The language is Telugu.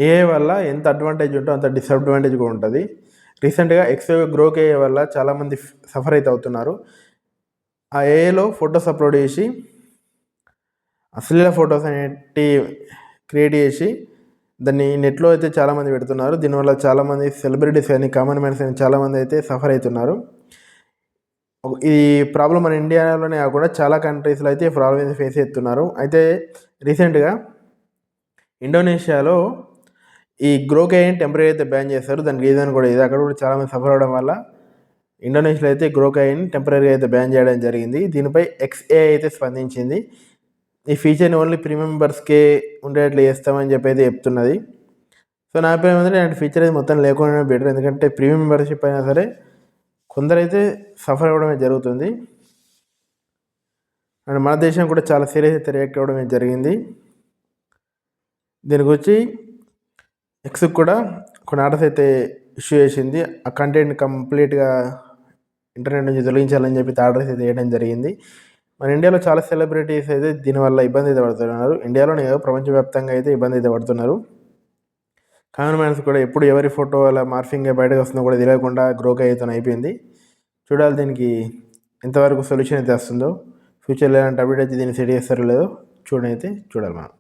ఏఐ వల్ల ఎంత అడ్వాంటేజ్ ఉంటో అంత డిసడ్వాంటేజ్ కూడా ఉంటుంది. రీసెంట్గా ఎక్స్ గ్రోక్ ఏఐ వల్ల చాలామంది సఫర్ అయితే అవుతున్నారు. ఆ ఏఐలో ఫొటోస్ అప్లోడ్ చేసి అశ్లీల ఫొటోస్ అనేటి క్రియేట్ చేసి దాన్ని నెట్లో అయితే చాలామంది పెడుతున్నారు. దీనివల్ల చాలామంది సెలబ్రిటీస్ కానీ కామన్ మ్యాన్స్ కానీ చాలామంది అయితే సఫర్ అవుతున్నారు. ఈ ప్రాబ్లం మన ఇండియాలోనే కాకుండా చాలా కంట్రీస్లో అయితే ఈ ప్రాబ్లం అయితే ఫేస్ చేస్తున్నారు. అయితే రీసెంట్గా ఇండోనేషియాలో ఈ గ్రోక్ ఏఐని టెంపరీ అయితే బ్యాన్ చేస్తారు. దానికి రీజన్ కూడా ఇది. అక్కడ కూడా చాలామంది సఫర్ అవడం వల్ల ఇండోనేషియాలో అయితే గ్రోక్ ఏఐని టెంపరీగా అయితే బ్యాన్ చేయడం జరిగింది. దీనిపై XAI అయితే స్పందించింది. ఈ ఫీచర్ని ఓన్లీ ప్రీమియం మెంబర్స్కే ఉండేట్లు చేస్తామని చెప్పి అయితే చెప్తున్నది. సో నా అభిప్రాయం ఏంటంటే ఇలాంటి ఫీచర్ అయితే మొత్తం లేకుండా బెటర్. ఎందుకంటే ప్రీమియం మెంబర్షిప్ అయినా సరే కొందరైతే సఫర్ అవ్వడమే జరుగుతుంది. అండ్ మన దేశం కూడా చాలా సీరియస్ అయితే రియాక్ట్ అవ్వడం జరిగింది. దీని గురించి ఎక్స్కి కూడా కొన్ని ఆర్డర్స్ అయితే ఇష్యూ చేసింది. ఆ కంటెంట్ కంప్లీట్గా ఇంటర్నెట్ నుంచి తొలగించాలని చెప్పి ఆర్డర్స్ అయితే వేయడం జరిగింది. మన ఇండియాలో చాలా సెలబ్రిటీస్ అయితే దీనివల్ల ఇబ్బంది అయితే పడుతున్నారు. ఇండియాలోనే కాదు ప్రపంచవ్యాప్తంగా అయితే ఇబ్బంది అయితే పడుతున్నారు. కామన్ మ్యాన్స్ కూడా ఎప్పుడు ఎవరి ఫోటో అలా మార్ఫింగ్ బయటకు వస్తుందో కూడా తెలియకుండా గ్రోక్ అయితే అయిపోయింది. చూడాలి దీనికి ఎంతవరకు సొల్యూషన్ అయితే వస్తుందో. ఫ్యూచర్లో ఎలాంటి అప్డేట్ అయితే దీన్ని సెట్ చేస్తారో లేదో చూడాలి మనం.